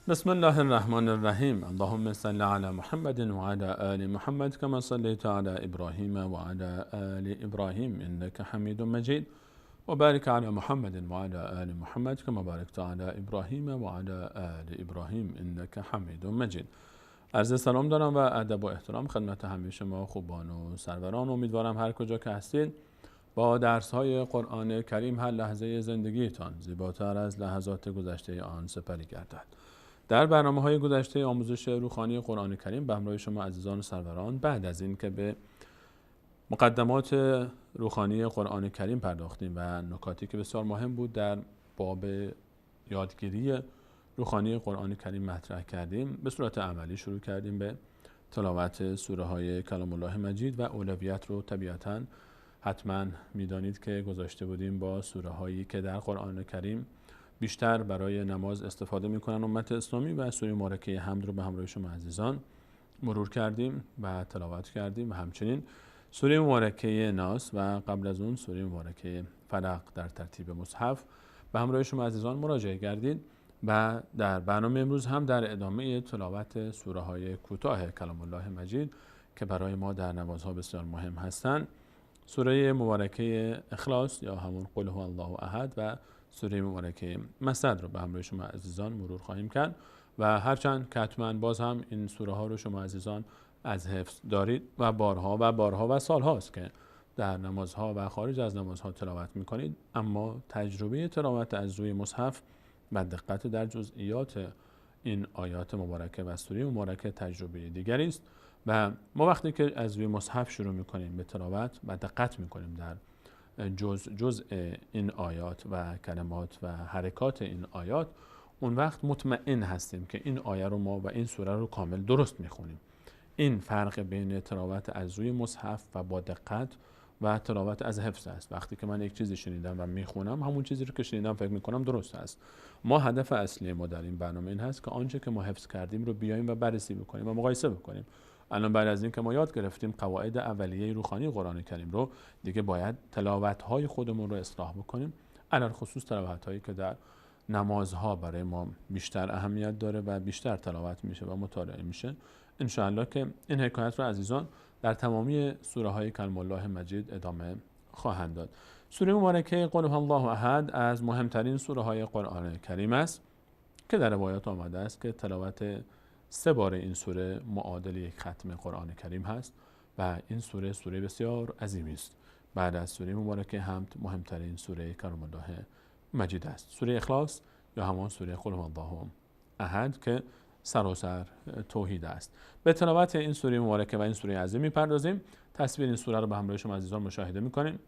بسم الله الرحمن الرحیم. اللهم صل علی محمد و علی آل محمد كما صليت علی ابراهیم و علی آل ابراهیم انك حمید مجید و بارک علی محمد و علی آل محمد كما بارکت علی ابراهیم و علی آل ابراهیم انك حمید مجید. عرض سلام دارم و ادب و احترام خدمت همه شما خوبان و سروران. امیدوارم هر کجا که هستید با درس‌های قرآن کریم هر لحظه زندگیتان زیباتر از لحظات گذشته آن سپری گردد. در برنامه‌های گذشته آموزش روحانی قرآن کریم به همراه شما عزیزان و سروران، بعد از این که به مقدمات روحانی قرآن کریم پرداختیم و نکاتی که بسیار مهم بود در باب یادگیری روحانی قرآن کریم مطرح کردیم، به صورت عملی شروع کردیم به تلاوت سوره های کلام الله مجید و اولویت رو طبیعتاً حتما میدانید که گذاشته بودیم با سوره هایی که در قرآن کریم بیشتر برای نماز استفاده میکنن امت اسلامی و سوره مبارکه حمد رو به همراه شما عزیزان مرور کردیم و تلاوت کردیم و همچنین سوره مبارکه ناس و قبل از اون سوره مبارکه فلق در ترتیب مصحف به همراه شما عزیزان مراجعه کردید و در برنامه امروز هم در ادامه تلاوت سوره های کوتاه کلام الله مجید که برای ما در نمازها بسیار مهم هستند، سوره مبارکه اخلاص یا همون قل هو الله احد و سوره مبارکه مسد رو به همراه شما عزیزان مرور خواهیم کرد و هرچند که حتما باز هم این سوره ها رو شما عزیزان از حفظ دارید و بارها و سال هاست که در نمازها و خارج از نمازها تلاوت میکنید، اما تجربه تلاوت از روی مصحف و دقت در جزئیات این آیات مبارکه و سوره مبارکه تجربه دیگری است و ما وقتی که از روی مصحف شروع میکنیم به تلاوت و دقت میکنیم در جزء این آیات و کلمات و حرکات این آیات، اون وقت مطمئن هستیم که این آیه رو ما و این سوره رو کامل درست میخونیم. این فرق بین تلاوت از روی مصحف و با دقت و تلاوت از حفظ است. وقتی که من یک چیزی شنیدم و میخونم، همون چیزی رو که شنیدم فکر میکنم درست است. ما هدف اصلی ما در این برنامه این هست که آنچه که ما حفظ کردیم رو بیایم و بررسی بکنیم و مقایسه بکنیم. الان بعد از این که ما یاد گرفتیم قواعد اولیه روحانی قرآن کریم رو، دیگه باید تلاوت‌های خودمون رو اصلاح بکنیم، علل خصوص تلاوت‌هایی که در نمازها برای ما بیشتر اهمیت داره و بیشتر تلاوت میشه و مطالعه میشه. ان شاءالله که این حکایت رو عزیزان در تمامی سوره های کلام الله مجید ادامه خواهند داد. سوره مبارکه قل هو الله احد از مهمترین سوره های قرآن کریم است که در روایات آمده است که تلاوت 3 بار این سوره معادل یک ختم قرآن کریم هست و این سوره بسیار عظیمی است. بعد از سوره مبارکه حمد مهمترین سوره کلام الله مجید است. سوره اخلاص یا همان سوره قل هو الله احد که سراسر توحید است. به تلاوت این سوره مبارکه و این سوره عظیم میپردازیم. تصویر این سوره رو به همراه شما عزیزان مشاهده میکنیم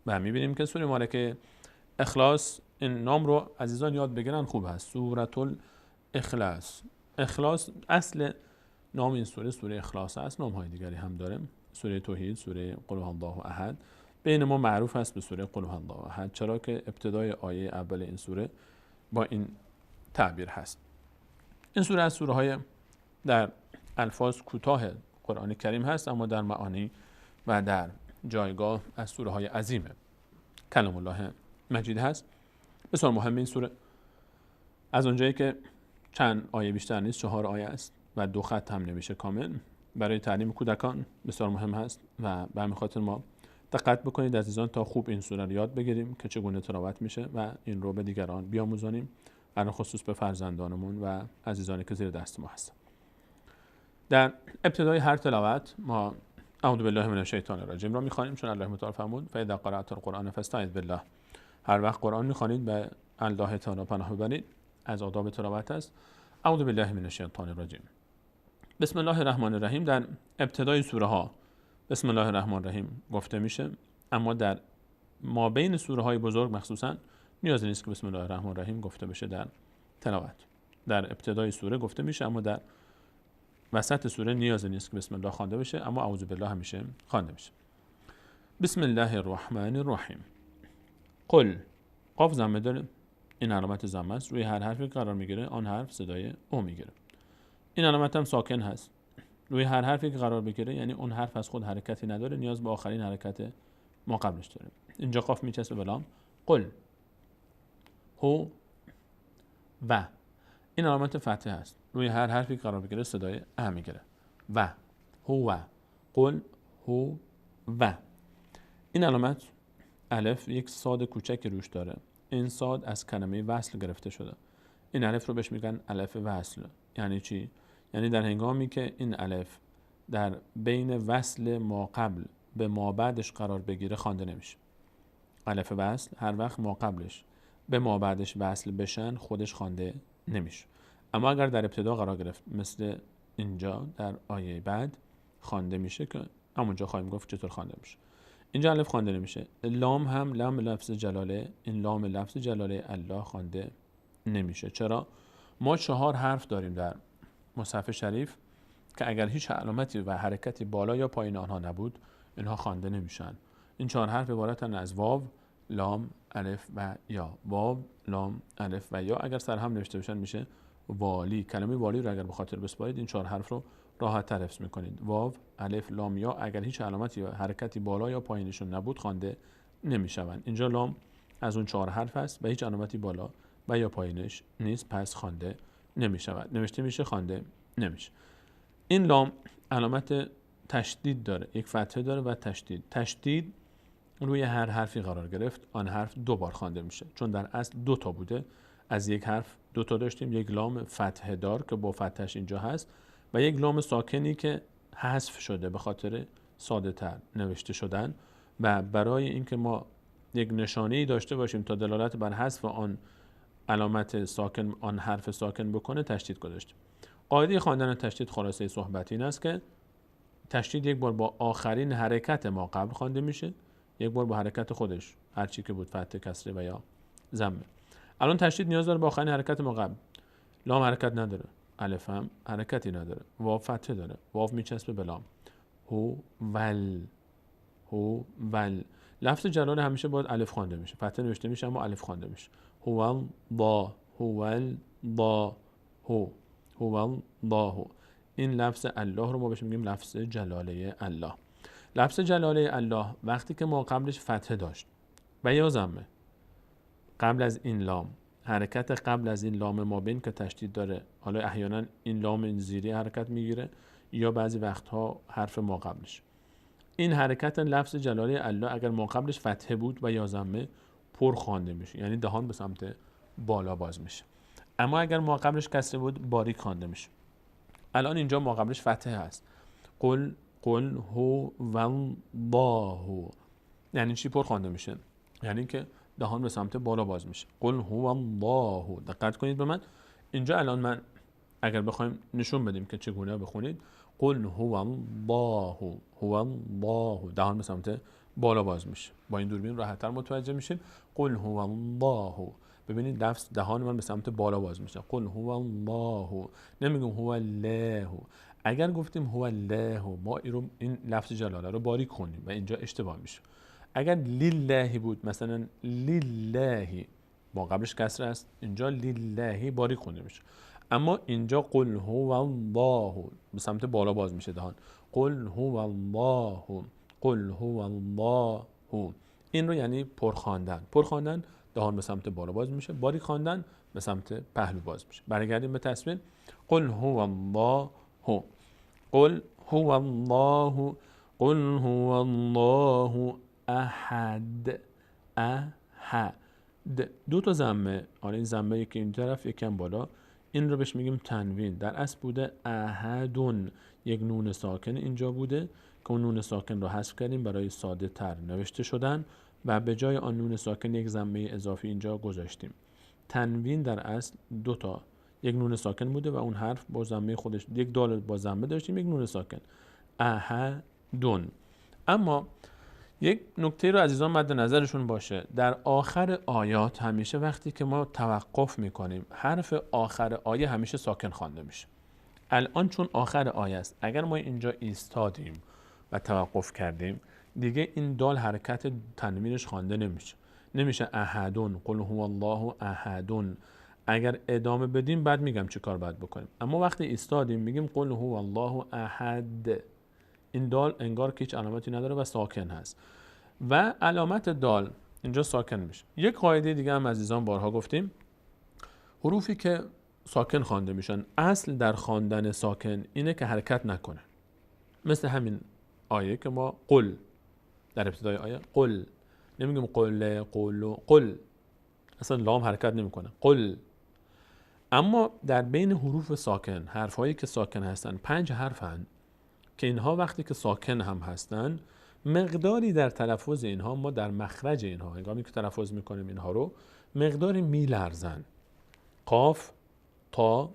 و میبینیم که سوره مبارکه اخلاص، این نام رو عزیزان یاد بگیرن خوب هست. سوره الاخلاص. اخلاص اصل نام این سوره اخلاص است. نام های دیگری هم داره، سوره توحید، سوره قل هو الله احد. بین ما معروف است به سوره قل هو الله احد، چرا که ابتدای آیه اول این سوره با این تعبیر هست. این سوره از سوره های در الفاظ کوتاه قرآن کریم هست، اما در معانی و در جایگاه از سوره های عظیم کلام الله مجید هست. بسیار مهم این سوره از اونجایی که چند آیه بیشتر نیست، 4 آیه است و 2 خط هم نمیشه کامل، برای تعلیم کودکان بسیار مهم هست و به همین خاطر ما دقت بکنید عزیزان تا خوب این سوره رو یاد بگیریم که چگونه تلاوت میشه و این رو به دیگران بیاموزانیم، علل خصوص به فرزندانمون و عزیزانی که زیر دست ما هستن. در ابتدای هر تلاوت ما اعوذ بالله من الشیطان الرجیم را میخوانیم، چون الله تعالی فرمود فاذا قرأت القرآن فاستعذ بالله. هر وقت قرآن میخوانید به الله تعالی پناه ببرید. از آداب تلاوت است اعوذ بالله من الشیطان الرجیم. بسم الله الرحمن الرحیم در ابتدای سوره ها بسم الله الرحمن الرحیم گفته میشه، اما در ما بین سوره های بزرگ مخصوصا نیاز نیست که بسم الله الرحمن الرحیم گفته بشه در تلاوت. در ابتدای سوره گفته میشه، اما در وسط سوره نیاز نیست که بسم الله خوانده بشه، اما اعوذ بالله همیشه خوانده میشه. بسم الله الرحمن الرحیم. قل، قاف ضمه داره، این علامت ضمه است، روی هر حرفی قرار میگیره آن حرف صدای او میگیره. این علامت هم ساکن هست، روی هر حرفی که قرار بگیره یعنی اون حرف از خود حرکتی نداره، نیاز به آخرین حرکت ما قبلش داره. اینجا قاف میچسبه به لام. قل، هو و این علامت فتحه است. روی هر حرفی قرار بگیره صدای ا میگیره. و هو، قل هو و. این علامت الف یک صاد کوچکی روش داره. این صاد از کلمه وصل گرفته شده. این الف رو بهش میگن الف وصل. یعنی چی؟ یعنی در هنگامی که این الف در بین وصل ما قبل به ما بعدش قرار بگیره خوانده نمیشه. الف وصل هر وقت ما قبلش به ما بعدش وصل بشن خودش خوانده نمیشه. اما اگر در ابتدا قرار گرفت مثل اینجا در آیه بعد خوانده میشه که همونجا خواهیم گفت چطور خوانده میشه. اینجا الف خوانده نمیشه. لام هم لام لفظ جلاله، این لام لفظ جلاله الله خوانده نمیشه. چرا؟ ما 4 حرف داریم در مصحف شریف که اگر هیچ علامتی و حرکتی بالا یا پایین آنها نبود اینها خوانده نمیشن. این 4 حرف عبارتن از واو، لام، الف و یا. واو، لام، الف و یا. اگر سر هم نوشته بشن میشه والی. کلمه والی رو اگر به خاطر بسپارید این 4 حرف رو راحت تر حفظ میکنید. واو، الف، لام، یا. اگر هیچ علامتی یا حرکتی بالا یا پایینشون نبود خوانده نمیشوند. اینجا لام از اون 4 حرف است و هیچ علامتی بالا و یا پایینش نیست، پس خوانده نمیشود. نوشته میشه، خوانده نمیشه. این لام علامت تشدید داره، یک فتحه داره و تشدید روی هر حرفی قرار گرفت آن حرف 2 بار خوانده میشه. چون در اصل 2 تا بوده، از یک حرف 2 تا داشتیم، یک لام فتحه دار که با فتحش اینجا هست و یک لام ساکنی که حذف شده به خاطر ساده تر نوشته شدن و برای اینکه ما یک نشانه‌ای داشته باشیم تا دلالت بر حذف آن علامت ساکن، آن حرف ساکن بکنه، تشدید گذاشتیم. قاعده خواندن تشدید خلاصه صحبت این است که تشدید یک بار با آخرین حرکت ما قبل خوانده میشه، یک بار با حرکت خودش هر چی که بود، فتحه، کسره و یا ضمه. الان تشدید نیاز داره با آخرین حرکت ما قبل. لام حرکت نداره، الف هم حرکتی نداره، واو فتحه داره، واو میچسبه به لام. هو ول. لفظ جلاله همیشه باید الف خوانده میشه، فتحه نوشته میشه اما الف خوانده میشه. هو الله. این لفظ الله رو ما بهش میگیم لفظ جلاله الله. لفظ جلاله الله وقتی که ما قبلش فتحه داشت و یا ضمه قبل از این لام، حرکت قبل از این لام مابین که تشدید داره، حالا احیانا این لام زیری حرکت میگیره یا بعضی وقتها حرف ما قبلش، این حرکت لفظ جلاله الله اگر ما قبلش فتحه بود و یا ضمه پر خوانده میشه، یعنی دهان به سمت بالا باز میشه. اما اگر ما قبلش کسره بود باریک خوانده میشه. الان اینجا ما قبلش فتحه هست. قل هو والله، یعنی چی؟ پر خوانده میشه، یعنی که دهان به سمت بالا باز میشه. قل هو الله. دقت کنید به من. اینجا الان من اگر بخوایم نشون بدیم که چگونه بخونید، قل هو الله، دهان به سمت بالا باز میشه. با این دوربین راحت‌تر متوجه میشین. قل هو الله، ببینید لفظ دهان من به سمت بالا باز میشه. قل هو الله، نمیگم هو الله. اگر گفتیم هو الله ما این لفظ جلاله رو باریک خوندیم و اینجا اشتباه میشه. اگر لله بود، مثلا لله با قبلش کسره است، اینجا لله باریک خونده میشه. اما اینجا قل هو الله به سمت بالا باز میشه دهان. قل هو الله، قل هو الله. این رو یعنی پر خواندن دهان به سمت بالا باز میشه، باریک خواندن به سمت پهلو باز میشه. برگردیم به تصویر. قل هو الله، قل هو الله، قل هو الله احد. 2 تا ضمه، حالا این ضمه یکی این طرف یکم بالا، این رو بهش میگیم تنوین. در اصل بوده احدون، یک نون ساکن اینجا بوده که اون نون ساکن رو حذف کردیم برای ساده تر نوشته شدن و به جای آن نون ساکن یک ضمه اضافی اینجا گذاشتیم. تنوین در اصل 2 تا، یک نون ساکن بوده و اون حرف با ضمه خودش، یک دال با ضمه داشتیم، یک نون ساکن احدون. اما یک نکته رو عزیزان مد نظرشون باشه، در آخر آیات همیشه وقتی که ما توقف میکنیم حرف آخر آیه همیشه ساکن خوانده میشه. الان چون آخر آیه است، اگر ما اینجا ایستادیم و توقف کردیم دیگه این دال حرکت تنوینش خوانده نمیشه احدون، قل هو الله احدون. اگر ادامه بدیم بعد میگم چی کار باید بکنیم، اما وقتی ایستادیم میگیم قل هو الله احد. این دال انگار که هیچ علامتی نداره و ساکن هست و علامت دال اینجا ساکن میشه. یک قاعده دیگه هم عزیزان بارها گفتیم، حروفی که ساکن خوانده میشن. اصل در خواندن ساکن اینه که حرکت نکنه. مثل همین آیه که ما قل در ابتدای آیه قل نمیگیم قل قل قل، اصلا لام حرکت نمیکنه قل. اما در بین حروف ساکن، حرفایی که ساکن هستن 5 حرفن که اینها وقتی که ساکن هم هستن مقداری در تلفظ اینها، ما در مخرج اینها هنگامی که تلفظ میکنیم اینها رو مقداری میلرزن. قاف، تا،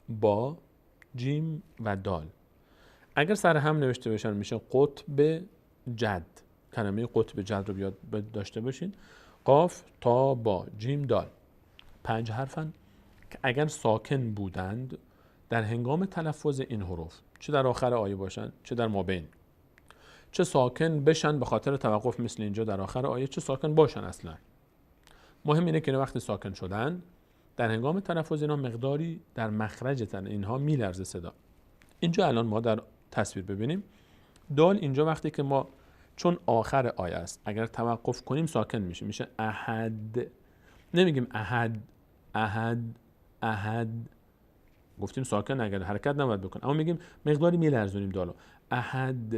با، جیم و دال اگر سر هم نوشته بشن میشه قطب جد. کلمه قطب جد رو بیاد داشته باشین. قاف، تا، با، جیم، دال 5 حرفن که اگر ساکن بودند در هنگام تلفظ این حروف، چه در آخر آیه باشن چه در مابین، چه ساکن بشن به خاطر توقف مثل اینجا در آخر آیه، چه ساکن باشن اصلا، مهم اینه که وقتی ساکن شدن در هنگام تلفظ اینا مقداری در مخرج اینها میلرزه صدا. اینجا الان ما در تصویر ببینیم دال اینجا وقتی که ما چون آخر آیه است اگر توقف کنیم ساکن میشه احد. نمیگیم احد احد احد، گفتیم ساکن اگر حرکت نباید بکن، اما میگیم مقداری میلرزونیم دالو. احد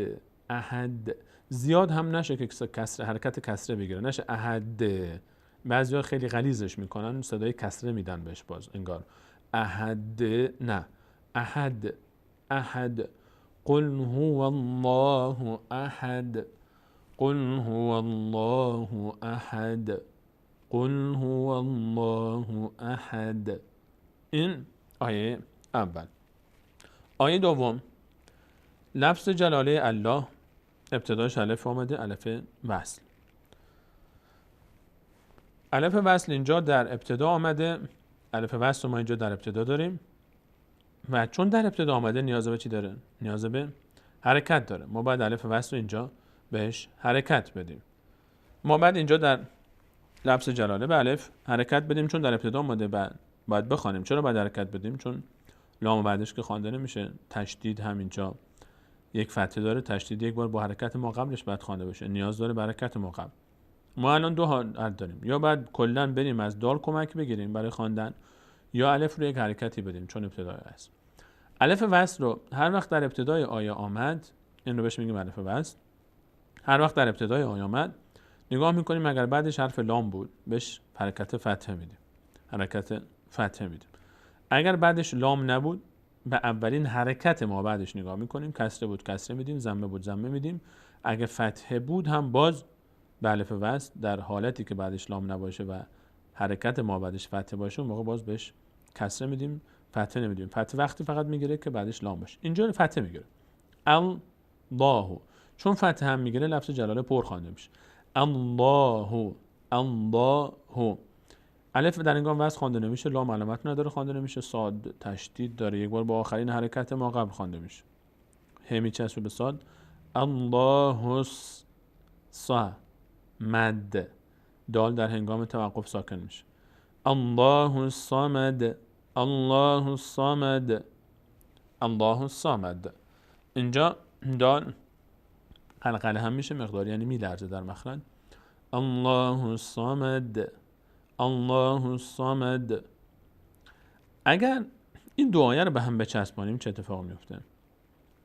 احد زیاد هم نشه که کسره حرکت کسره بگیره، نشه احد. بعضیا خیلی غلیظش میکنن صدای کسره میدن بهش باز انگار احد. نه احد احد. قل هو الله احد قل هو الله احد قل هو الله احد. این آیه اول. آیه دوم لفظ جلاله الله ابتداش الف آمده، الف وصل. الف وصل اینجا در ابتدا آمده، الف وصل ما اینجا در ابتدا داریم و چون در ابتدا آمده نیاز به چی داره؟ نیاز به حرکت داره. ما باید الف وصل اینجا بهش حرکت بدیم. ما بعد اینجا در لفظ جلاله به الف حرکت بدیم چون در ابتدا آمده، باید بخوانیم. چرا باید حرکت بدیم؟ چون لام بعدش که خوانده نمیشه. تشدید هم اینجا یک فتحه داره، تشدید یک بار با حرکت ما قبلش باید خوانده بشه، نیاز داره به حرکت ما قبل. ما الان دو حالت داریم، یا بعد کلا بریم از دال کمک بگیریم برای خواندن، یا الف رو یک حرکتی بدیم چون ابتدای است. الف وصل رو هر وقت در ابتدای آیه آمد، این رو بهش میگیم الف وصل. هر وقت در ابتدای آیه آمد نگاه میکنیم اگر بعدش حرف لام بود بهش حرکت فتحه میدیم، حرکت فتحه میدیم. اگر بعدش لام نبود به اولین حرکت ما بعدش نگاه میکنیم، کسره بود کسره میدیم، ضمه بود ضمه میدیم. اگه فتحه بود هم باز به الف وصل در حالتی که بعدش لام نباشه و حرکت ما بعدش فتحه باشه اون موقع باز بهش کسره میدیم، فتحه نمیدیم. فتحه وقتی فقط میگیره که بعدش لام باشه. اینجا فتحه میگیره. الله، چون فتحه هم میگیره لفظ جلاله پر خوانده میشه. الله الله. الف در هنگام وصل خوانده نمیشه، لام علامت نداره خوانده نمیشه، صاد تشدید داره یک بار با آخرین حرکت ما قبل خوانده میشه. ه میچسبه به صاد. الله صا مد. دال در هنگام توقف ساکن میشه. الله الصمد الله الصمد الله الصمد. اینجا دال قلقله هم میشه مقدار، یعنی میلرزه در مخرج. الله الصمد الله الصمد. اگر این دو آیه رو به هم بچسبانیم چه اتفاق میفته؟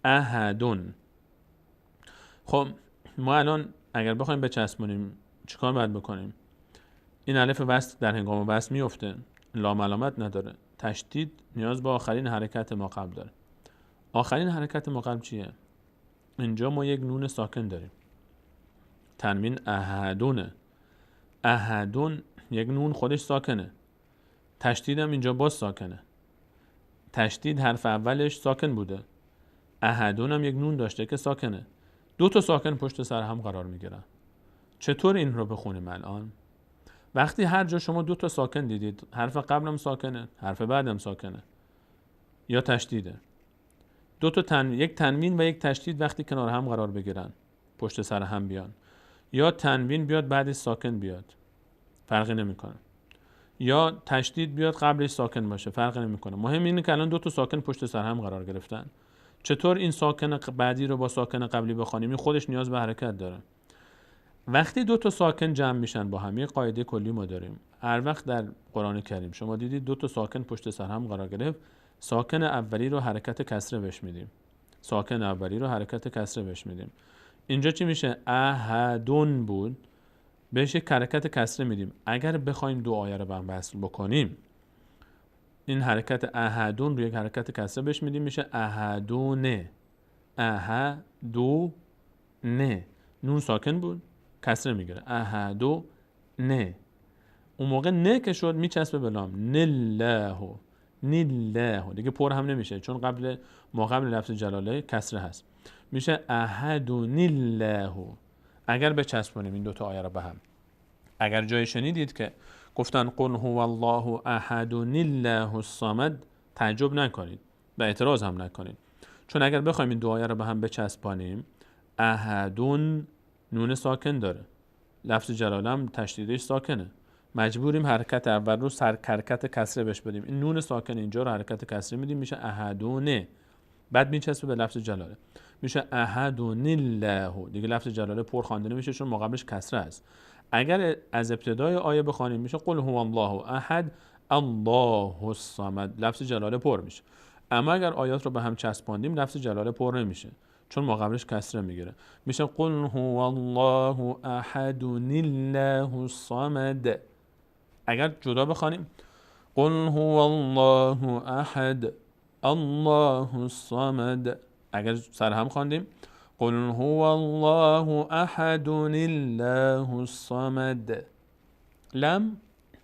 احدون. خب ما الان اگر بخوایم بچسبونیم چیکار باید بکنیم؟ این الف وصل در هنگام وصل میفته، لام علامت نداره، تشدید نیاز به آخرین حرکت ما قبل داره. آخرین حرکت ما قبل چیه؟ اینجا ما یک نون ساکن داریم، تنوین احدونه. احدون یک نون خودش ساکنه، تشدید هم اینجا باز ساکنه. تشدید حرف اولش ساکن بوده، احدون هم یک نون داشته که ساکنه. دو تا ساکن پشت سر هم قرار میگیرن. چطور این رو بخونیم الان؟ وقتی هر جا شما دو تا ساکن دیدید، حرف قبلم ساکنه، حرف بعدم ساکنه یا تشدیده، دو تا یک تنوین و یک تشدید وقتی کنار هم قرار بگیرن پشت سر هم بیان، یا تنوین بیاد بعدش ساکن بیاد فرقی نمیکنه، یا تشدید بیاد قبلش ساکن باشه فرقی نمیکنه. مهم اینه که الان دو تا ساکن پشت سر هم قرار گرفتن. چطور این ساکن بعدی رو با ساکن قبلی بخونیم؟ این خودش نیاز به حرکت داره. وقتی دو تا ساکن جمع میشن با هم، یه قاعده کلی ما داریم، هر وقت در قرآن کریم شما دیدید دو تا ساکن پشت سر هم قرار گرفت، ساکن اولی رو حرکت کسره بهش میدیم. ساکن اولی رو حرکت کسره بهش میدیم. اینجا چی میشه؟ احدون بود، بهش یک حرکت کسره میدیم. اگر بخوایم دو آیه رو به هم وصل بکنیم، این حرکت احدون رو یک حرکت کسره بهش میدیم، میشه احدونه. احدونه. نون ساکن بود، کسره میگیره. احدونه. اون موقع نه که شد میچسبه به لام. نله. نله دیگه پر هم نمیشه، چون قبل لفظ جلاله کسره هست. میشه احدون الله. اگر بچسبونیم این دوتا آیه رو به هم، اگر جای شنیدید که گفتن قل هو الله احد الله الصمد، تعجب نکنید و اعتراض هم نکنید، چون اگر بخوایم این دو آیه رو به هم بچسبانیم، احدون نون ساکن داره، لفظ جلاله هم تشدیدش ساکنه، مجبوریم حرکت اول رو حرکت کسره بهش بدیم. این نون ساکن اینجا رو حرکت کسره میدیم، میشه احدونه. بعد میچسبه به لفظ جلاله، میشه احدون الله. دیگه لفظ جلاله پر خوانده نمیشه چون مقابلش کسره است. اگر از ابتدای آیه بخوانیم میشه قل هو الله احد الله الصمد، لفظ جلاله پر میشه. اما اگر آیات رو به هم چسباندیم لفظ جلاله پر نمیشه چون مقابلش کسره میگیره، میشه قل هو الله احد الله الصمد. اگر جدا بخوانیم قل هو الله احد الله الصمد، اگر سر هم خواندیم قل هو الله احد الله الصمد. لم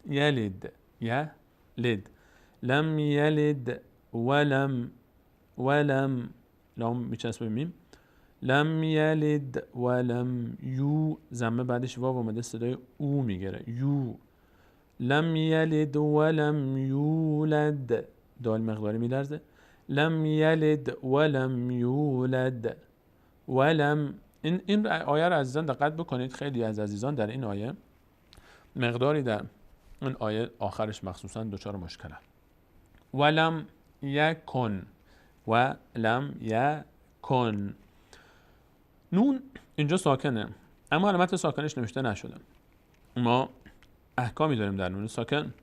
یلد یلد، لم یلد ولم لام میچسبه میم، لم یلد ولم یو، ضمه بعدش واو اومده صدای او میگیره، یو. لم یلد ولم یولد، دال مقداری میلرزه، لم یلد ولم یولد ولم. این آیه رو عزیزان دقت بکنید، خیلی از عزیزان در این آیه مقداری در این آیه آخرش مخصوصا دچار مشکلن. ولم یکن، ولم یکن. نون اینجا ساکنه اما علامت ساکنش نوشته نشده. ما احکامی داریم در نون ساکن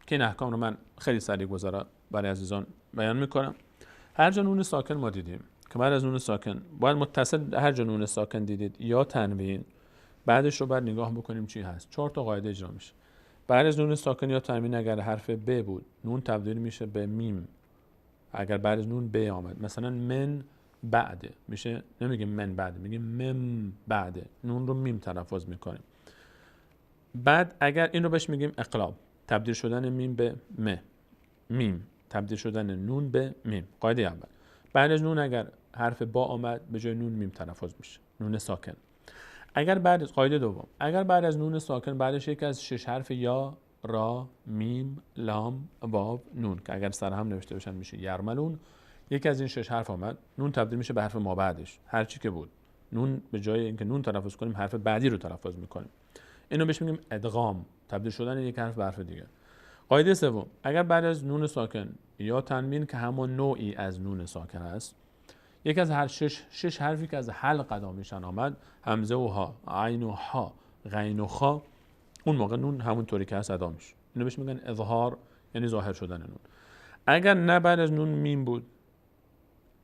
که این احکام رو من خیلی سریع گذرا برای عزیزان بیان میکنم. هر جا نون ساکن ما دیدیم که بعد از نون ساکن باید متصل، هر جا نون ساکن دیدید یا تنوین، بعدش رو بعد نگاه بکنیم چی هست. 4 تا قاعده اجرا میشه. بعد از نون ساکن یا تنوین اگر حرف ب بود نون تبدیل میشه به میم. اگر بعد از نون ب آمد، مثلا من بعد، میشه نمیگیم من بعد، میگیم مم بعد، نون رو میم تلفظ میکنیم. بعد اگر این رو بهش میگیم اقلاب، تبدیل شدن میم به میم، تبدیل شدن نون به میم. قاعده اول. بعد از نون اگر حرف با آمد به جای نون میم تلفظ میشه، نون ساکن. اگر بعد از قاعده دوم، اگر بعد از نون ساکن بعدش یکی از 6 حرف یا، را، میم، لام، واو، نون که اگر سر هم نوشته باشن میشه یرملون، یکی از این 6 حرف آمد، نون تبدیل میشه به حرف ما بعدش، هر چی که بود. نون به جای اینکه نون تلفظ کنیم حرف بعدی رو تلفظ میکنیم. اینو بهش میگیم ادغام، تبدیل شدن یک حرف به حرف دیگه. قاعده سوم، اگر بعد از نون ساکن یا تنوین که همون نوعی از نون ساکن است، یک از هر 6 حرفی که از حل قدام میشن آمد، همزه و ها، عین و ها، غین و خا، اون موقع نون همون طوری که هست ادا میشه. اینو بهش میگن اظهار، یعنی ظاهر شدن نون. اگر نه بعد از نون میم بود،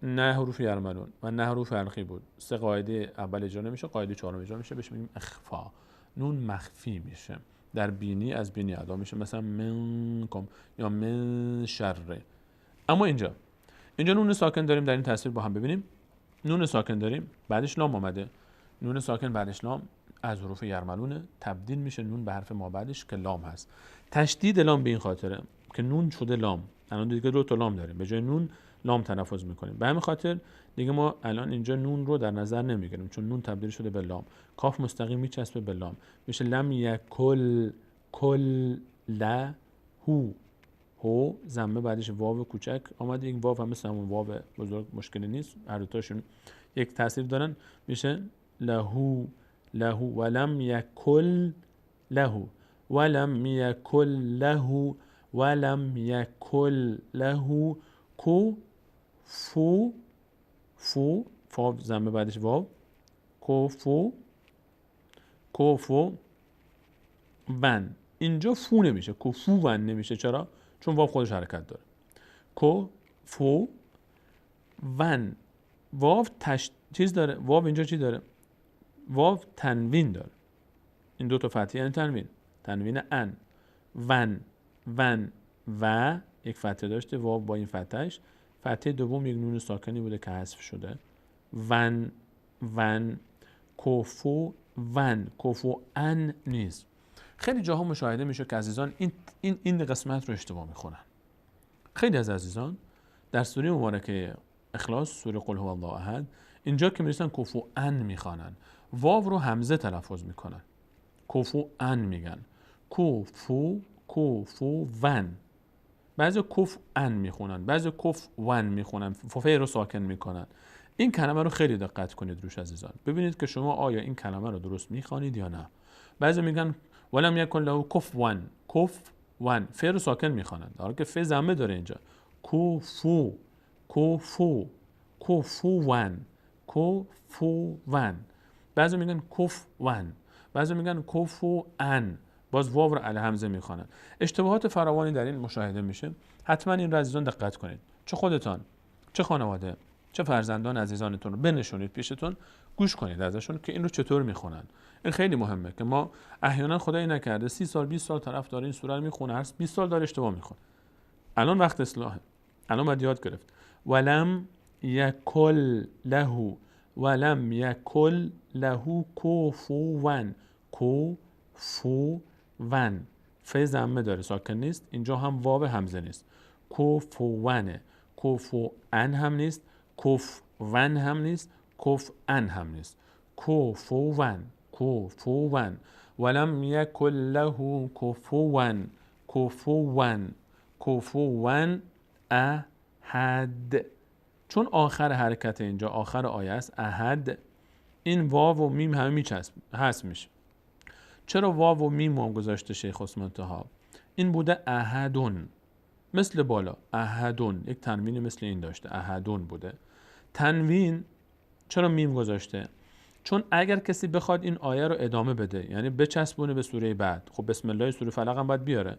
نه حروف یرملون و نه حروف حلقی بود، 3 قاعده اول اجرا نمیشه، قاعده چهارم اجرا میشه، بهش میگیم اخفا. نون مخفی میشه، در بینی از بینی ادا میشه، مثلا منکم یا من شره. اما اینجا نون ساکن داریم، در این تصویر با هم ببینیم. نون ساکن داریم، بعدش لام اومده. نون ساکن بعدش لام از حروف یرملونه، تبدیل میشه نون به حرف ما بعدش که لام هست. تشدید لام به این خاطره که نون شده لام. الان دیگه 2 تا لام داریم، به جای نون لام تلفظ میکنیم. به همین خاطر دیگه ما الان اینجا نون رو در نظر نمیگیریم، چون نون تبدیل شده به لام. کاف مستقیم میچسبه به لام، میشه لم یکل کل لا هو. هو ضمه بعدش واو کوچک اومده، این واو هم مثل همون واو بزرگ مشکلی نیست، هر دو تاشون یک تاثیر دارن، میشه لهو لهو ولم یکل له ولم یکل له ولم یکل له کو فو فو فاو ضمه بعدش واو کوفو کوفو ون. اینجا فو نمیشه، کفو ون نمیشه. چرا؟ چون واو خودش حرکت داره. کفو ون، واو چیز داره، واو اینجا چی داره؟ واو تنوین داره. این دو تا فتحه یعنی تنوین، تنوین ان. ون و یک فتحه داشته، واو با این فتحش. فتحه دوم یک نون ساکنی بوده که حذف شده. ون کفو ون، کفو ان نیست. خیلی جاها مشاهده میشه که عزیزان این قسمت رو اشتباه میخونن. خیلی از عزیزان در سوره مبارکه اخلاص، سوره قل هو الله احد، اینجا که میرسن کفو ان میخوانن، واو رو همزه تلفظ میکنن، کفو ان میگن، کفو ون. بعضی کف ان میخونن، بعضی کف ون میخونن، فعل رو ساکن میکنن. این کلمه رو خیلی دقت کنید روش عزیزان، ببینید که شما آیا این کلمه رو درست میخوانید یا نه. بعضی میگن ولم یکن له کف ون، فعل رو ساکن میخوانن، در حالی که فعل ضمه داره اینجا. کفو ون. بعضی میگن کف ون، بعضی میگن کفو ان، باز واو رو الهمزه میخوانن. اشتباهات فراوانی در این مشاهده میشه. حتما این رو عزیزان دقت کنید، چه خودتان، چه خانواده، چه فرزندان عزیزانتون رو بنشونید پیشتون، گوش کنید ازشون که این رو چطور میخونن. این خیلی مهمه که ما احیانا خدای نکرده 30 سال 20 سال طرف داره این سوره رو میخونه، هر 20 سال داره اشتباه میخونه. الان وقت اصلاحه، الان باید یاد گرفت. ولم یکل له کفوون، کفوون، فعل ضمه داره ساکن نیست، اینجا هم واو همزه نیست. کفوونه، کفوان هم نیست، کفون هم نیست، کفان هم نیست. کفوون ولم یکل له کفوون احد. چون آخر حرکت اینجا آخر آیه است احد، این واو و میم همه هست میشه. چرا واو و میم هم گذاشته شیخ عثمان طه؟ این بوده احدون، مثل بالا احدون، یک تنوین مثل این داشته، احدون بوده. تنوین چرا میم گذاشته؟ چون اگر کسی بخواد این آیه رو ادامه بده، یعنی بچسبونه به سوره بعد، خب بسم الله سوره فلق هم باید بیاره.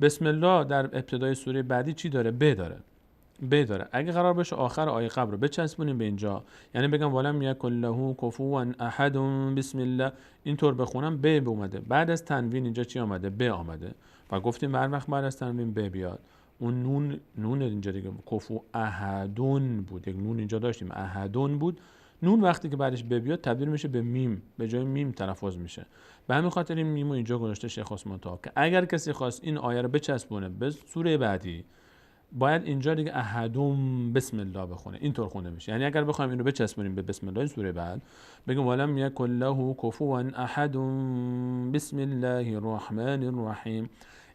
بسم الله در ابتدای سوره بعدی چی داره؟ ب داره. اگه قرار بشه آخر آیه قبل رو بچسبونیم به اینجا، یعنی بگم ولم یکن له کفوا احد بسم الله، اینطور بخونم ب اومده. بعد از تنوین اینجا چی آمده؟ ب آمده. و گفتیم هر وقت بعد از تنوین ب بیاد، اون نون اینجا دیگه کفو احدون بود، یک نون اینجا داشتیم احدون بود، نون وقتی که بعدش ب بیاد تبدیل میشه به میم، به جای میم تلفظ میشه. به همین خاطر این میمو اینجا گذاشته شیخ عثمان طه که اگر کسی خواست این آیه رو بچسبونه به سوره بعدی، باید اینجا دیگه احدم بسم الله بخونه، اینطور خونده میشه. یعنی اگر بخوایم اینو بچسبونیم به بسم الله سوره بعد، بگیم ولم یکن له کفوا احد بسم الله الرحمن الرحیم،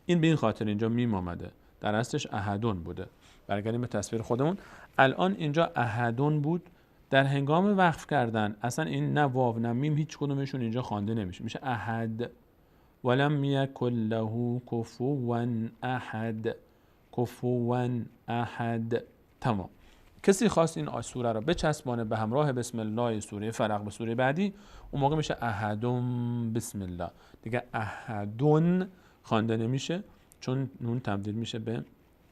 این به این خاطر اینجا میم آمده، در اصلش احدون بوده. برگردیم به تصویر خودمون، الان اینجا احدون بود، در هنگام وقف کردن اصلا این نه واو نه میم هیچ کدومشون اینجا خوانده نمیشه، میشه احد. ولم یکن له کفوا احد، کفوان احد. تمام. کسی خواست این سوره رو بچسبانه به همراه بسم الله سوره فلق به سوره بعدی، اون موقع میشه احدم بسم الله، دیگه احدون خوانده نمیشه چون نون تبدیل میشه به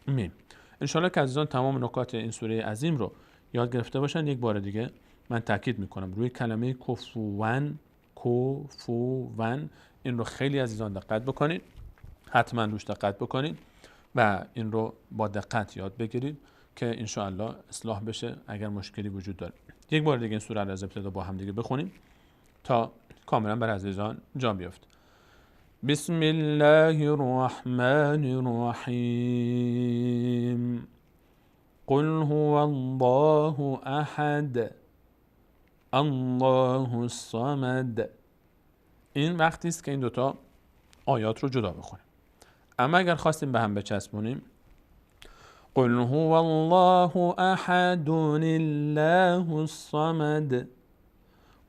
میم. انشالله که عزیزان تمام نکات این سوره عظیم رو یاد گرفته باشن. یک بار دیگه من تاکید میکنم روی کلمه کفوان، این رو خیلی عزیزان دقت بکنید، حتما روش دقت بکنید و این رو با دقت یاد بگیرید که ان شاء الله اصلاح بشه اگر مشکلی وجود داره. یک بار دیگه این سوره رو از ابتدا با هم دیگه بخونیم تا کاملا بر عزیزان جا بیفته. بسم الله الرحمن الرحیم. قل هو الله احد الله الصمد. این وقتی است که این دوتا آیات رو جدا بخونیم. اما اگر خواستیم به هم بچسبونیم، قل هو الله احد الله الصمد،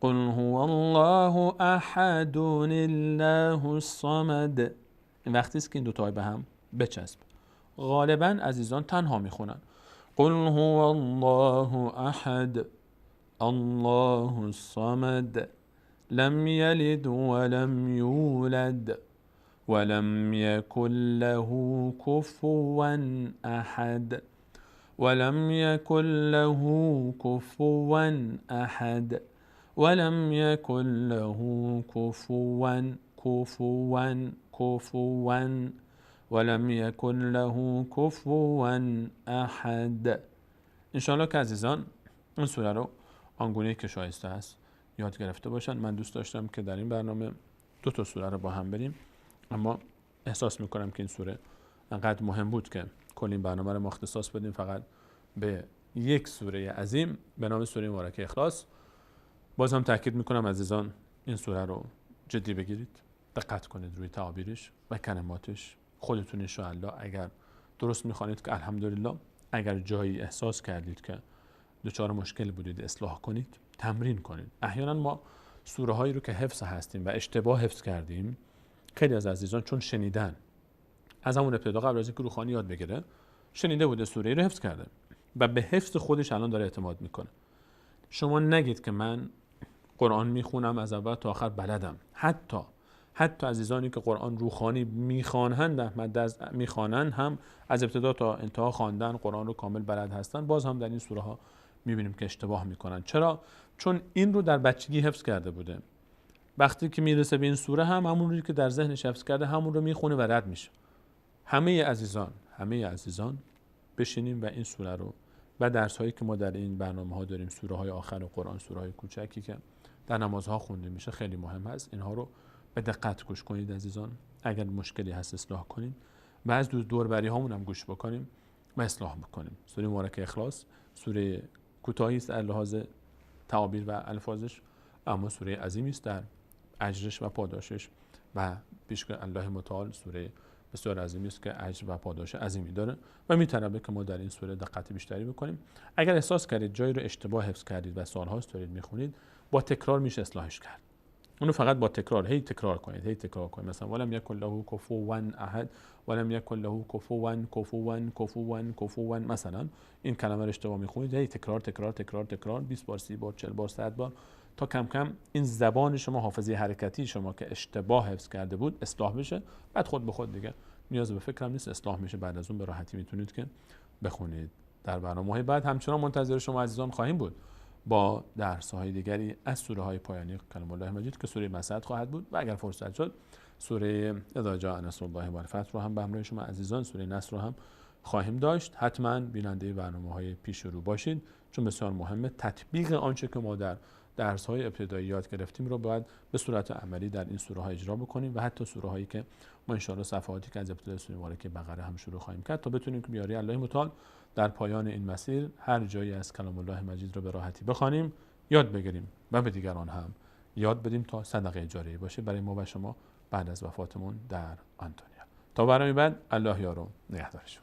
قل هو الله احد الله الصمد، این وقتی است که این دو تا به هم بچسب. غالبا عزیزان تنها میخونن قل هو الله احد الله الصمد لم یلد ولم یولد ولم يكن له كفوا أحد ولم يكن له كفوا أحد ولم يكن له كفوا ولم يكن له كفوا أحد. انشاءالله که عزیزان این سوره رو آنگونه‌ای که شایسته است یاد گرفته باشن. من دوست داشتم که در این برنامه 2 سوره رو با هم بریم، اما احساس میکنم که این سوره انقدر مهم بود که کل این برنامه رو اختصاص بدیم فقط به یک سوره عظیم به نام سوره مبارکه اخلاص. باز هم تاکید میکنم عزیزان این سوره رو جدی بگیرید، دقت کنید روی تعابیرش و کلماتش. خودتون ان شاء الله اگر درست میخوانید که الحمدلله، اگر جایی احساس کردید که دچار مشکل بودید اصلاح کنید، تمرین کنید. احیانا ما سوره هایی رو که حفظ هستیم و اشتباه حفظ کردیم، خیلی از عزیزان چون شنیدن از همون ابتدا قبل از اینکه روحانی یاد بگیره شنیده بوده سوره رو حفظ کرده و به حفظ خودش الان داره اعتماد میکنه. شما نگید که من قرآن میخونم از اول تا آخر بلدم. حتی عزیزانی که قرآن روحانی میخوانند هم از ابتدا تا انتها خواندن قرآن رو کامل بلد هستن، باز هم در این سوره ها میبینیم که اشتباه میکنن. چرا؟ چون این رو در بچگی حفظ کرده بوده. وقتی که میرسه به این سوره هم همون رو که در ذهنش حفظ کرده همون رو میخونه و رد میشه. همه عزیزان بشینیم و این سوره رو و درس هایی که ما در این برنامه ها داریم، سوره های آخر قرآن، سوره های کوچکی که در نمازها خونده میشه، خیلی مهم هست. اینها رو به دقت گوش کنید عزیزان. اگر مشکلی هست اصلاح کنید و از دوربری هامون هم گوش بکنیم و اصلاح بکنیم. سوره مبارکه اخلاص سوره کوتاهی است در لحاظ تعابیر و الفاظش، اما سوره عظیمی است در اجرش و پاداشش و پیشگاه الله متعال سوره بسیار عظیمی است که اجر و پاداش عظیمی داره و میطلبه که ما در این سوره دقت بیشتری بکنیم. اگر احساس کردید جایی رو اشتباه حفظ کردید و سال‌هاست دارید میخونید، با تکرار میشه اصلاحش کرد. اونو فقط با تکرار هی تکرار کنید. مثلا ولم یکن له کفوا احد، ولم یکن له کفوا مثلا این کلمه رو اشتباه میخونید، هی تکرار 20 بار 30 بار 40 بار 100 بار تا کم کم این زبان شما، حافظه حرکتی شما که اشتباه حفظ کرده بود اصلاح بشه. بعد خود به خود دیگه نیاز به فکرم نیست، اصلاح میشه. بعد از اون به راحتی میتونید که بخونید. در برنامه‌های بعد همچنان منتظر شما عزیزان خواهیم بود با درس‌های دیگری از سوره‌های پایانی کلام الله مجید که سوره مسد خواهد بود و اگر فرصت شد سوره اذا جاء نصر الله و الفتح رو هم به همراه شما عزیزان، سوره نصر رو هم خواهیم داشت. حتما بیننده برنامه‌های پیش رو باشید، چون بسیار مهمه تطبیق آنچه که ما در درس‌های ابتدایی یاد گرفتیم رو باید به صورت عملی در این سوره‌ها اجرا بکنیم و حتی سوره‌هایی که ما ان شاءالله صفحاتی که از ابتدای سوره مبارکه بقره هم شروع خواهیم کرد تا بتونیم که بیاری الله متعال در پایان این مسیر هر جایی از کلام الله مجید رو به راحتی بخوانیم، یاد بگیریم و به دیگران هم یاد بدیم تا صدقه جاریه باشه برای ما و شما بعد از وفاتمون در آن دنیا. تا برنامه بعد، الله یار و نگهدارش.